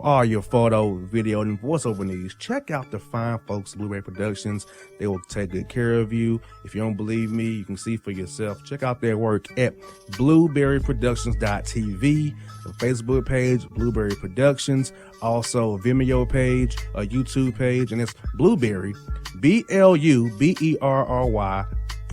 all your photo, video, and voiceover needs, check out the fine folks at Blueberry Productions. They will take good care of you. If you don't believe me, you can see for yourself. Check out their work at blueberryproductions.tv, the Facebook page, Blueberry Productions, also a Vimeo page, a YouTube page, and it's Blueberry, BLUBERRY,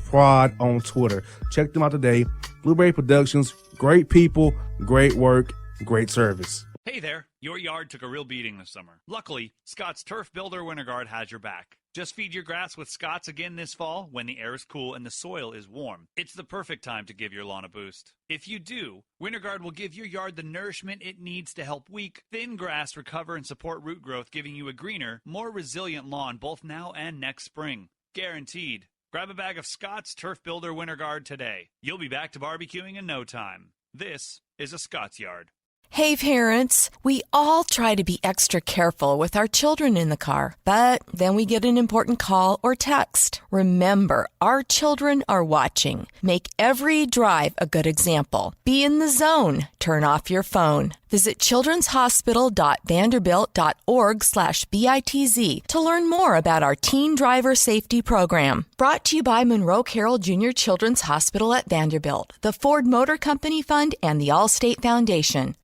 Prod on Twitter. Check them out today. Blueberry Productions, great people, great work, great service. Hey there, your yard took a real beating this summer. Luckily, Scott's Turf Builder Winter Guard has your back. Just feed your grass with Scott's again this fall when the air is cool and the soil is warm. It's the perfect time to give your lawn a boost. If you do, Winter Guard will give your yard the nourishment it needs to help weak, thin grass recover and support root growth, giving you a greener, more resilient lawn both now and next spring. Guaranteed. Grab a bag of Scott's Turf Builder Winter Guard today. You'll be back to barbecuing in no time. This is a Scott's Yard. Hey parents, we all try to be extra careful with our children in the car, but then we get an important call or text. Remember, our children are watching. Make every drive a good example. Be in the zone. Turn off your phone. Visit childrenshospital.vanderbilt.org/BITZ to learn more about our teen driver safety program. Brought to you by Monroe Carroll Jr. Children's Hospital at Vanderbilt, the Ford Motor Company Fund, and the Allstate Foundation.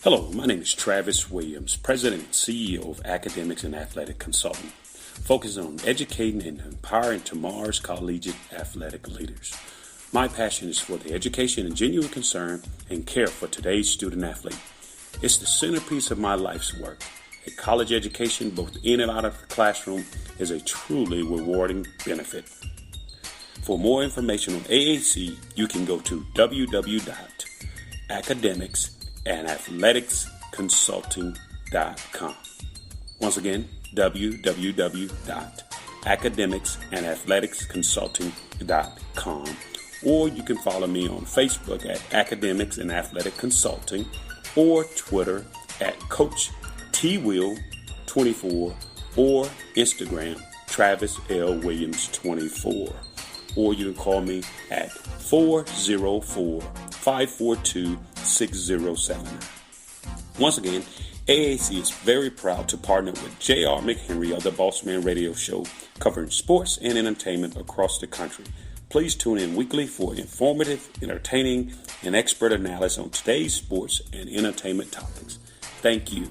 Hello, my name is Travis Williams, President and CEO of Academics and Athletic Consulting, focusing on educating and empowering tomorrow's collegiate athletic leaders. My passion is for the education and genuine concern and care for today's student athlete. It's the centerpiece of my life's work. A college education, both in and out of the classroom, is a truly rewarding benefit. For more information on AAC, you can go to www.academicsandathleticsconsulting.com. Once again, www.academicsandathleticsconsulting.com. Or you can follow me on Facebook at Academics and Athletic Consulting, or Twitter at Coach TWill24, or Instagram Travis L. Williams 24. Or you can call me at 404-542-6079. Once again, AAC is very proud to partner with J.R. McHenry of the Bossman Radio Show, covering sports and entertainment across the country. Please tune in weekly for informative, entertaining, and expert analysis on today's sports and entertainment topics. Thank you.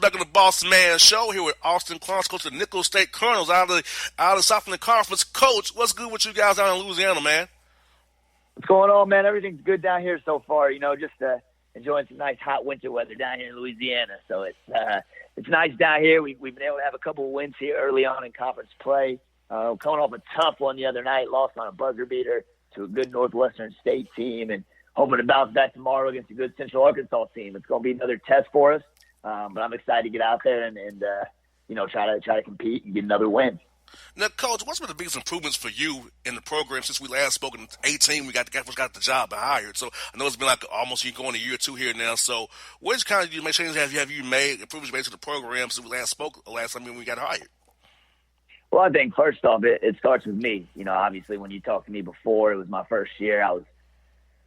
Back on the Bossman Show here with Austin Claunch, coach of the Nicholls State Colonels out of the Southland Conference. Coach, what's good with you guys out in Louisiana, man? What's going on, man? Everything's good down here so far. You know, just enjoying some nice hot winter weather down here in Louisiana. So it's nice down here. We've been able to have a couple of wins here early on in conference play. Coming off a tough one the other night, lost on a buzzer beater to a good Northwestern State team, and hoping to bounce back tomorrow against a good Central Arkansas team. It's going to be another test for us. But I'm excited to get out there and try to compete and get another win. Now, Coach, what's been the biggest improvements for you in the program since we last spoke in 2018? We got the job and hired. So I know it's been like almost you going a year or two here now. So what kind of changes have you made, improvements made to the program since we last spoke last time when we got hired? Well, I think first off, it starts with me. You know, obviously when you talked to me before, it was my first year.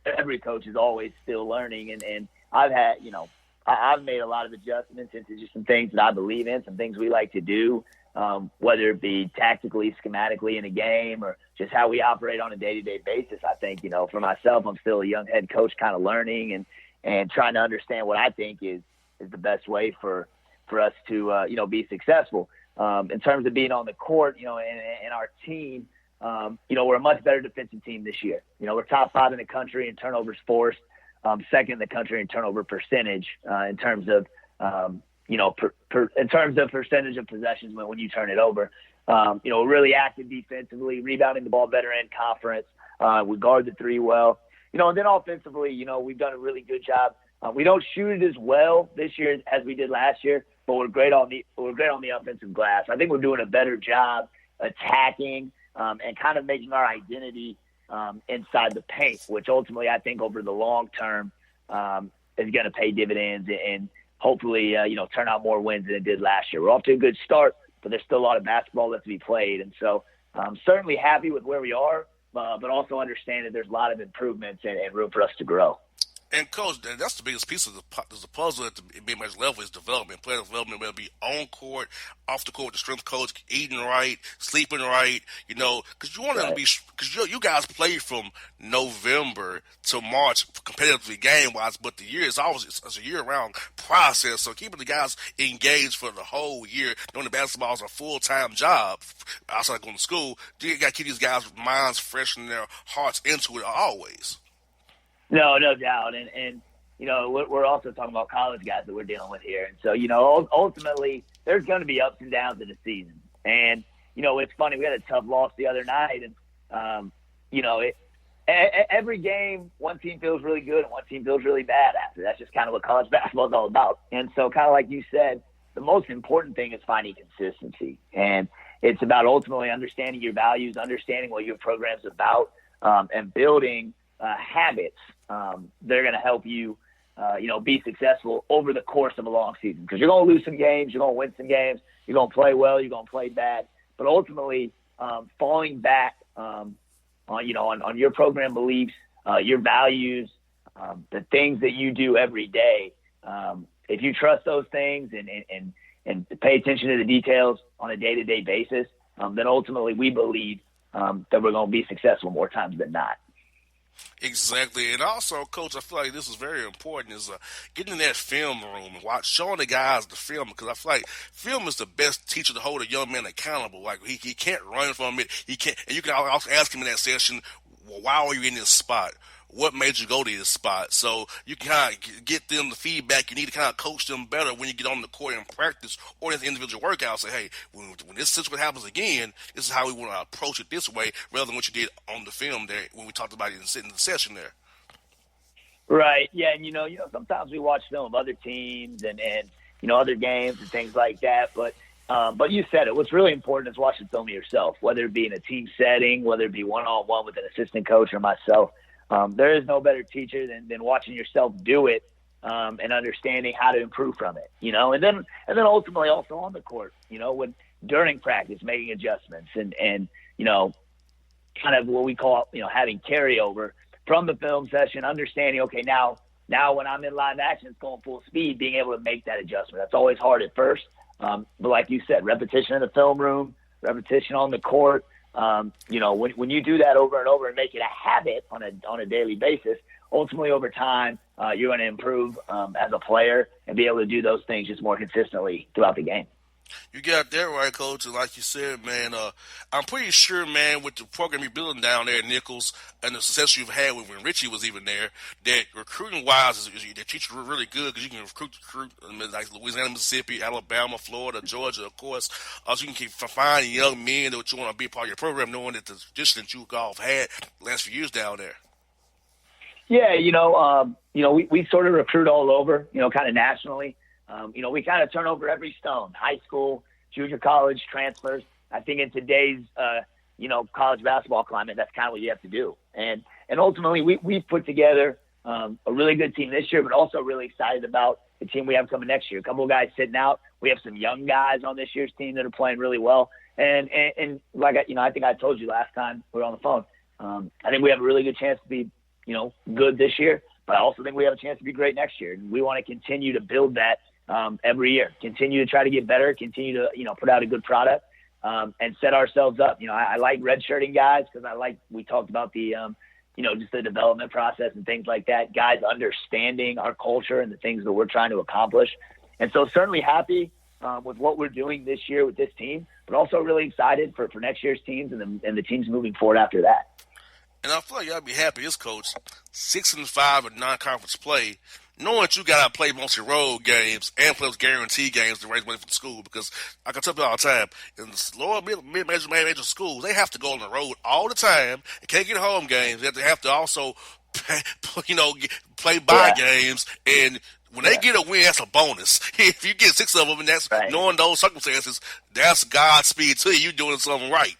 Every coach is always still learning, and I've had, I've made a lot of adjustments into just some things that I believe in, some things we like to do, whether it be tactically, schematically in a game, or just how we operate on a day-to-day basis. I think, for myself, I'm still a young head coach kind of learning and trying to understand what I think is the best way for us to, be successful. In terms of being on the court, and our team, we're a much better defensive team this year. We're top 5 in the country in turnovers forced. Second in the country in turnover percentage in terms of in terms of percentage of possessions when you turn it over. Really active defensively, rebounding the ball better in conference. We guard the three well. and then offensively, we've done a really good job. We don't shoot it as well this year as we did last year, but we're great on the offensive glass. I think we're doing a better job attacking and kind of making our identity inside the paint, which ultimately I think over the long term is going to pay dividends and hopefully, turn out more wins than it did last year. We're off to a good start, but there's still a lot of basketball left to be played. And so I'm certainly happy with where we are, but also understand that there's a lot of improvements and room for us to grow. And, Coach, that's the biggest piece of the puzzle at the mid-major level is development. Player development, whether it be on court, off the court, the strength coach, eating right, sleeping right, because you want them to be – because you guys play from November to March competitively game-wise, but the year is always it's a year-round process. So keeping the guys engaged for the whole year, knowing the basketball is a full-time job outside of going to school, you got to keep these guys' minds fresh and their hearts into it always. No doubt. And we're also talking about college guys that we're dealing with here. And so, ultimately, there's going to be ups and downs in the season. And, it's funny. We had a tough loss the other night. And, every game, one team feels really good and one team feels really bad after. That's just kind of what college basketball is all about. And so, kind of like you said, the most important thing is finding consistency. And it's about ultimately understanding your values, understanding what your program's about, and building habits that are going to help you, be successful over the course of a long season. Because you're going to lose some games, you're going to win some games, you're going to play well, you're going to play bad. But ultimately, falling back on your program beliefs, your values, the things that you do every day. If you trust those things and pay attention to the details on a day-to-day basis, then ultimately we believe that we're going to be successful more times than not. Exactly. And also, Coach, I feel like this is very important is getting in that film room and showing the guys the film, because I feel like film is the best teacher to hold a young man accountable. Like he can't run from it. He can't, and you can also ask him in that session, well, why are you in this spot? What made you go to this spot? So you can kind of get them the feedback you need to kind of coach them better when you get on the court and practice or in the individual workout. Say, hey, when this situation happens again, this is how we want to approach it this way rather than what you did on the film there when we talked about it in the session there. Right. Yeah. And, sometimes we watch film of other teams and other games and things like that. But you said it. What's really important is watching film of yourself, whether it be in a team setting, whether it be one-on-one with an assistant coach or myself. There is no better teacher than watching yourself do it and understanding how to improve from it, and then ultimately also on the court, when during practice making adjustments and kind of what we call, having carryover from the film session, understanding, okay, now when I'm in live action, it's going full speed, being able to make that adjustment. That's always hard at first. But like you said, repetition in the film room, repetition on the court. When you do that over and over and make it a habit on a daily basis, ultimately over time, you're going to improve as a player and be able to do those things just more consistently throughout the game. You got that right, Coach. And like you said, man, I'm pretty sure, man, with the program you're building down there at Nichols and the success you've had when Richie was even there, that recruiting-wise, they treat you really good because you can recruit like Louisiana, Mississippi, Alabama, Florida, Georgia, of course. So you can keep finding young men that you want to be a part of your program, knowing that the tradition that you all have had the last few years down there. Yeah, we sort of recruit all over, kind of nationally. We kind of turn over every stone, high school, junior college, transfers. I think in today's, college basketball climate, that's kind of what you have to do. And ultimately, we've put together a really good team this year, but also really excited about the team we have coming next year. A couple of guys sitting out. We have some young guys on this year's team that are playing really well. And like, I think I told you last time we were on the phone, I think we have a really good chance to be, good this year, but I also think we have a chance to be great next year. And we want to continue to build that every year, continue to try to get better, continue to, put out a good product and set ourselves up. I like redshirting guys because we talked about the, just the development process and things like that, guys understanding our culture and the things that we're trying to accomplish. And so certainly happy with what we're doing this year with this team, but also really excited for next year's teams and the teams moving forward after that. And I feel like y'all be happy as coach, 6-5 in non-conference play, knowing that you got to play mostly road games and play those guarantee games to raise money for the school. Because I can tell you all the time, in the lower mid-major schools, they have to go on the road all the time and can't get home games. They have to also play by games. And when they get a win, that's a bonus. If you get 6 of them, and that's knowing those circumstances, that's Godspeed to you. You're doing something right.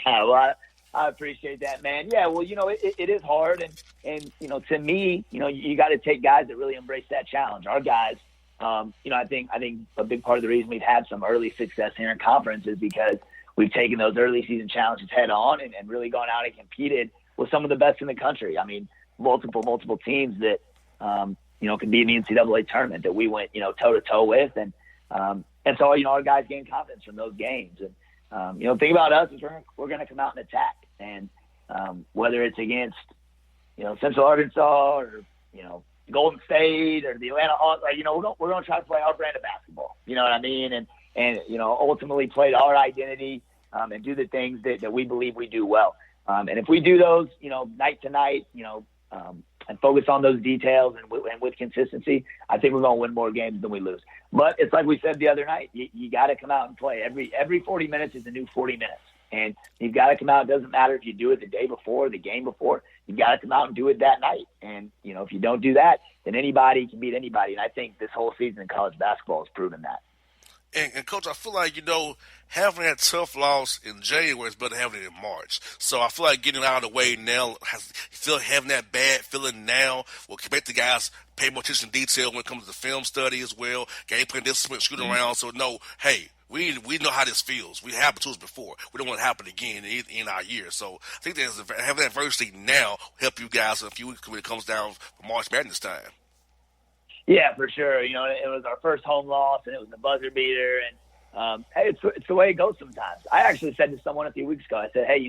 Well, I appreciate that, man. Yeah, well, it is hard. And to me, you got to take guys that really embrace that challenge. Our guys, I think a big part of the reason we've had some early success here in conference is because we've taken those early season challenges head on and really gone out and competed with some of the best in the country. I mean, multiple teams that, could be in the NCAA tournament that we went, toe to toe with. And so, our guys gain confidence from those games. And, the thing about us is we're going to come out and attack. And whether it's against, Central Arkansas or, Golden State or the Atlanta Hawks, we're going to try to play our brand of basketball. You know what I mean? And ultimately play to our identity and do the things that we believe we do well. And if we do those, night to night, and focus on those details and with consistency, I think we're going to win more games than we lose. But it's like we said the other night, you got to come out and play. Every 40 minutes is a new 40 minutes. And you've got to come out. It doesn't matter if you do it the day before, the game before. You've got to come out and do it that night. And, if you don't do that, then anybody can beat anybody. And I think this whole season in college basketball has proven that. And Coach, I feel like, having that tough loss in January is better than having it in March. So I feel like getting it out of the way now, having that bad feeling now will make the guys pay more attention to detail when it comes to the film study as well, game plan discipline, shooting around. So, hey, we know how this feels. We happened to us before. We don't want it to happen again in our year. So I think having that adversity now will help you guys in a few weeks when it comes down for March Madness time. Yeah, for sure. It was our first home loss, and it was the buzzer beater. And, hey, it's the way it goes sometimes. I actually said to someone a few weeks ago, I said, hey,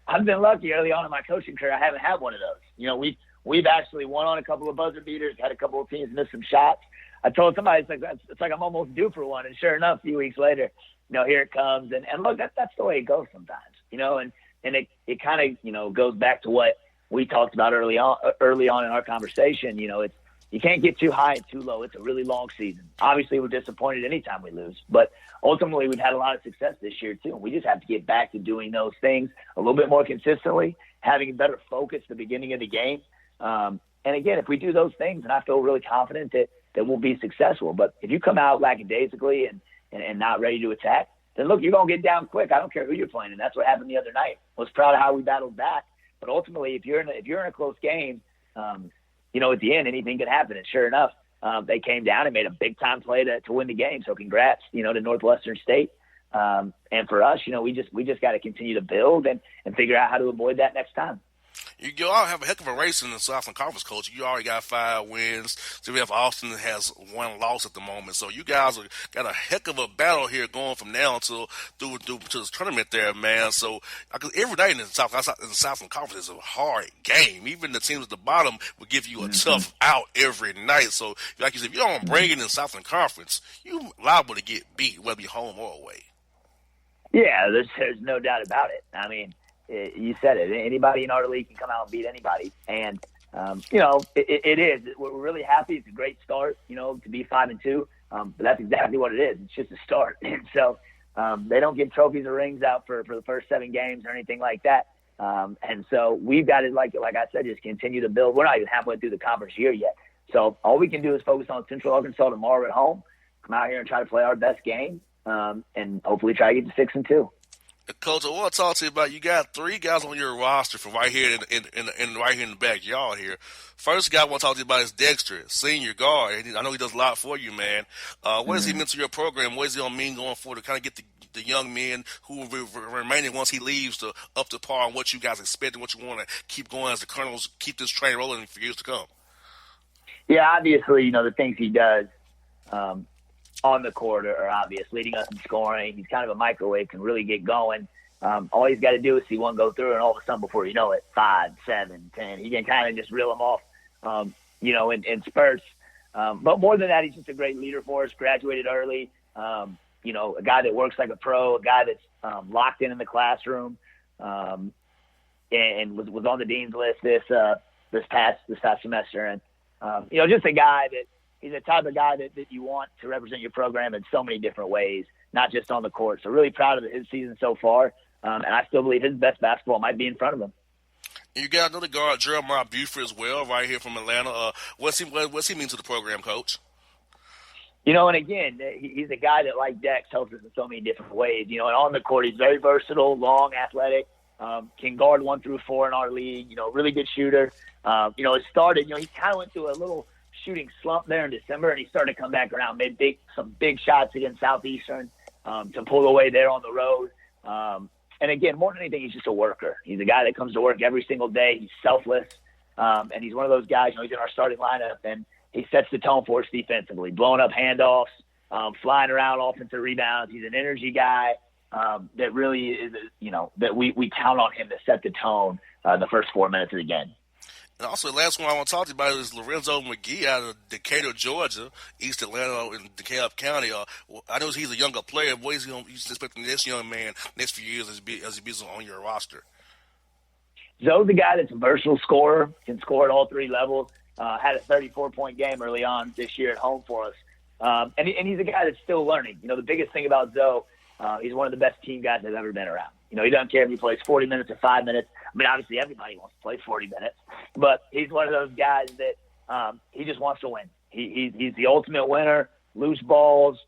I've been lucky early on in my coaching career. I haven't had one of those. We've actually won on a couple of buzzer beaters, had a couple of teams miss some shots. I told somebody, it's like I'm almost due for one. And sure enough, a few weeks later, here it comes. And look, that's the way it goes sometimes, and it kind of, goes back to what we talked about early on in our conversation. You can't get too high and too low. It's a really long season. Obviously, we're disappointed anytime we lose, but ultimately we've had a lot of success this year too. And we just have to get back to doing those things a little bit more consistently, having a better focus at the beginning of the game. And again, if we do those things, then I feel really confident that we'll be successful. But if you come out lackadaisically and not ready to attack, then look, you're going to get down quick. I don't care who you're playing. And that's what happened the other night. I was proud of how we battled back. But ultimately, if you're in a close game, at the end, anything could happen. And sure enough, they came down and made a big-time play to win the game. So congrats, to Northwestern State. And for us, we just got to continue to build and figure out how to avoid that next time. You all have a heck of a race in the Southland Conference, Coach. You already got 5 wins. So we have Austin that has 1 loss at the moment. So you guys got a heck of a battle here going from now until through to this tournament there, man. So every night in the Southland Conference is a hard game. Even the teams at the bottom will give you a tough out every night. So like you said, if you don't bring it in the Southland Conference, you're liable to get beat, whether you're home or away. Yeah, there's no doubt about it. I mean, you said it. Anybody in our league can come out and beat anybody. And, it is. We're really happy. It's a great start, to be 5-2. But that's exactly what it is. It's just a start. And so they don't give trophies or rings out for the first 7 games or anything like that. And so we've got to, like I said, just continue to build. We're not even halfway through the conference year yet. So all we can do is focus on Central Arkansas tomorrow at home, come out here and try to play our best game, and hopefully try to get to 6-2. Coach, I want to talk to you about, you got 3 guys on your roster from right here in right here in the backyard here. First guy I want to talk to you about is Dexter, senior guard. I know he does a lot for you, man. What does he mean to your program? What does he going to mean going forward to kind of get the young men who will remain once he leaves to up to par on what you guys expect and what you want to keep going as the Colonels keep this train rolling for years to come? Yeah, obviously, the things he does on the court are obvious, leading us in scoring. He's kind of a microwave, can really get going. All he's got to do is see one go through, and all of a sudden, before you know it, 5, 7, 10, he can kind of just reel them off, in spurts. But more than that, he's just a great leader for us, graduated early, a guy that works like a pro, a guy that's locked in the classroom, and was on the dean's list this past semester. And, just a guy that, he's the type of guy that you want to represent your program in so many different ways, not just on the court. So really proud of his season so far, and I still believe his best basketball might be in front of him. You got another guard, Jeremiah Buford, as well, right here from Atlanta. What's he mean to the program, Coach? And again, he's a guy that, like Dex, helps us in so many different ways. And on the court, he's very versatile, long, athletic, can guard 1 through 4 in our league. Really good shooter. It started. He kind of went through a little shooting slump there in December, and he started to come back around. Made some big shots against Southeastern to pull away there on the road. And again, more than anything, he's just a worker. He's a guy that comes to work every single day. He's selfless, and he's one of those guys. He's in our starting lineup, and he sets the tone for us defensively, blowing up handoffs, flying around offensive rebounds. He's an energy guy that really is, that we count on him to set the tone the first 4 minutes of the game. And also, the last one I want to talk to you about is Lorenzo McGee out of Decatur, Georgia, East Atlanta in DeKalb County. I know he's a younger player. What is he expecting this young man next few years as he be on your roster? Zoe's a guy that's a versatile scorer, can score at all 3 levels. Had a 34-point game early on this year at home for us. And he's a guy that's still learning. The biggest thing about Zoe, he's one of the best team guys I've ever been around. He doesn't care if he plays 40 minutes or 5 minutes. I mean, obviously everybody wants to play 40 minutes, but he's one of those guys that he just wants to win. He's the ultimate winner. Loose balls,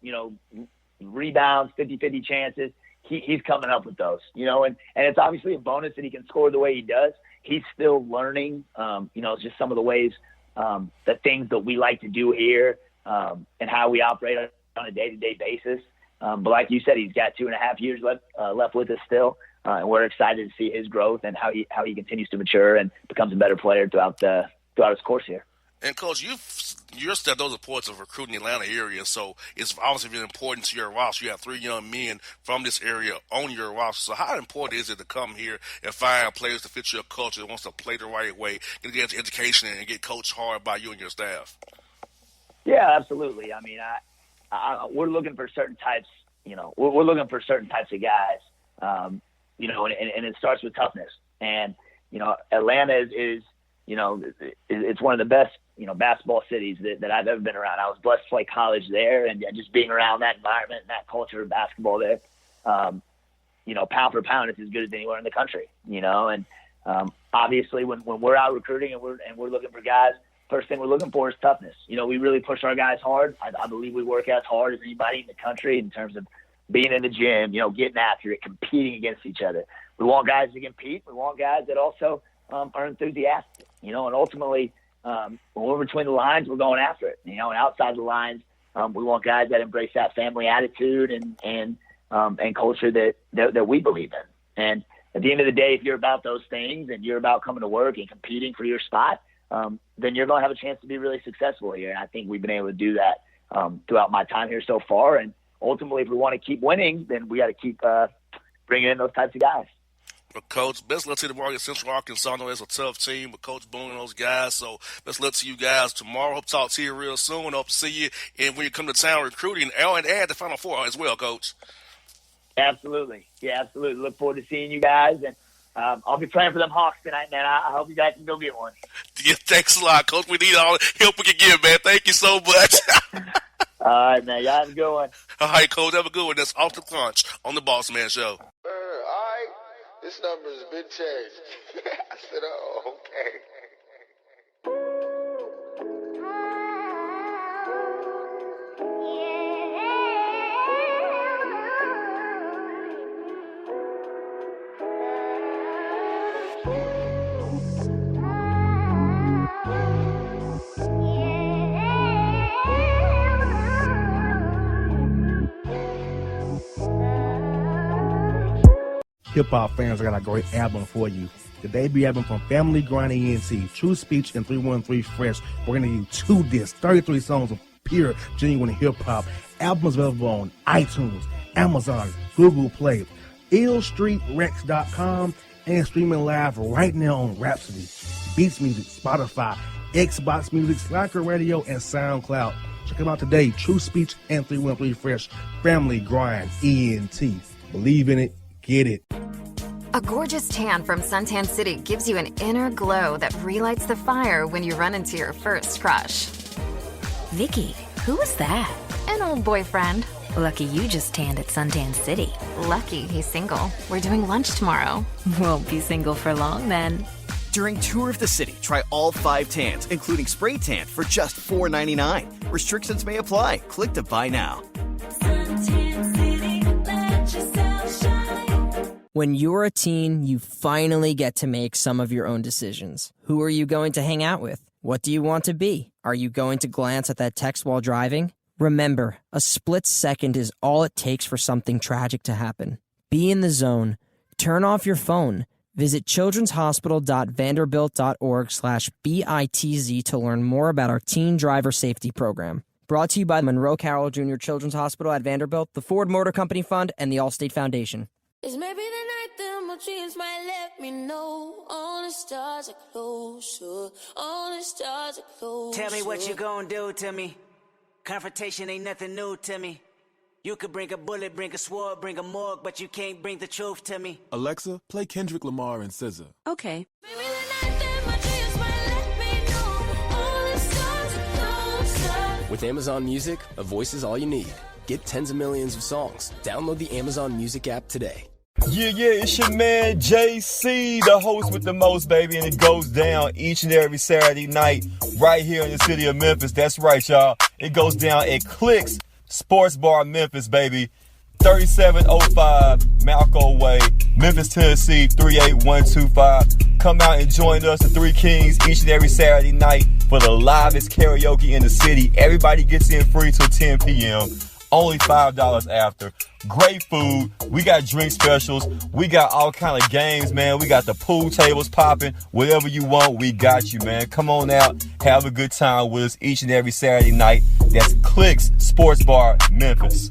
rebounds, 50-50 chances. He's coming up with those, and it's obviously a bonus that he can score the way he does. He's still learning, it's just some of the ways, the things that we like to do here and how we operate on a day-to-day basis. But like you said, he's got 2.5 years left with us still, and we're excited to see his growth and how he continues to mature and becomes a better player throughout his course here. And Coach, you're stepped those reports of recruiting the Atlanta area, so it's obviously very important to your roster. You have 3 young men from this area on your roster. So how important is it to come here and find players to fit your culture that wants to play the right way, get education, and get coached hard by you and your staff? Yeah, absolutely. I mean, we're looking for certain types. We're looking for certain types of guys. And it starts with toughness. And Atlanta is it's one of the best basketball cities that I've ever been around. I was blessed to play college there, and just being around that environment and that culture of basketball there. Pound for pound, it's as good as anywhere in the country. And obviously, when we're out recruiting and we're looking for guys, first thing we're looking for is toughness. We really push our guys hard. I believe we work as hard as anybody in the country in terms of being in the gym, getting after it, competing against each other. We want guys to compete. We want guys that also are enthusiastic, and ultimately when we're between the lines, we're going after it, and outside the lines, we want guys that embrace that family attitude and culture that we believe in. And at the end of the day, if you're about those things and you're about coming to work and competing for your spot, then you're going to have a chance to be really successful here. And I think we've been able to do that throughout my time here so far. And ultimately, if we want to keep winning, then we got to keep bringing in those types of guys. Well, Coach, best luck to the Warriors, Central Arkansas. I know it's a tough team, but Coach Boone and those guys. So best luck to you guys tomorrow. Hope to talk to you real soon. Hope to see you and when you come to town recruiting and add the Final Four as well, Coach. Absolutely. Yeah, absolutely. Look forward to seeing you guys. And I'll be praying for them Hawks tonight, man. I hope you guys can go get one. Yeah, thanks a lot, Coach. We need all the help we can give, man. Thank you so much. All right, man. Y'all have a good one. All right, Coach. Have a good one. That's off the Claunch on the Bossman Show. All right. This number has been changed. I said, oh, okay. Hip-hop fans, I got a great album for you. The debut album from Family Grind ENT, True Speech and 313 Fresh. We're going to give you 2 discs, 33 songs of pure, genuine hip-hop. Albums available on iTunes, Amazon, Google Play, illstreetrex.com, and streaming live right now on Rhapsody, Beats Music, Spotify, Xbox Music, Slacker Radio, and SoundCloud. Check them out today. True Speech and 313 Fresh. Family Grind ENT. Believe in it. Get it. A gorgeous tan from Suntan City gives you an inner glow that relights the fire when you run into your first crush. Vicky, who was that? An old boyfriend. Lucky you just tanned at Suntan City. Lucky he's single. We're doing lunch tomorrow. Won't be single for long then. During Tour of the City, try all 5 tans, including spray tan, for just $4.99. Restrictions may apply. Click to buy now. When you're a teen, you finally get to make some of your own decisions. Who are you going to hang out with? What do you want to be? Are you going to glance at that text while driving? Remember, a split second is all it takes for something tragic to happen. Be in the zone. Turn off your phone. Visit childrenshospital.vanderbilt.org/BITZ to learn more about our teen driver safety program. Brought to you by Monroe Carroll Jr. Children's Hospital at Vanderbilt, the Ford Motor Company Fund, and the Allstate Foundation. It's maybe the night that my dreams might let me know. All the stars are closer. All the stars are closer. Tell me what you gonna do to me. Confrontation ain't nothing new to me. You could bring a bullet, bring a sword, bring a morgue, but you can't bring the truth to me. Alexa, play Kendrick Lamar and SZA. Okay. Maybe the night that my dreams might let me know. All the stars are closer. With Amazon Music, a voice is all you need. Get tens of millions of songs. Download the Amazon Music app today. Yeah, it's your man JC, the host with the most, baby, and it goes down each and every Saturday night right here in the city of Memphis. That's right, y'all. It goes down at Clicks Sports Bar Memphis, baby. 3705 Malco Way, Memphis, Tennessee, 38125. Come out and join us, the Three Kings, each and every Saturday night for the livest karaoke in the city. Everybody gets in free till 10 p.m. Only $5 after. Great food. We got drink specials. We got all kind of games, man. We got the pool tables popping. Whatever you want, we got you, man. Come on out. Have a good time with us each and every Saturday night. That's Clicks Sports Bar, Memphis.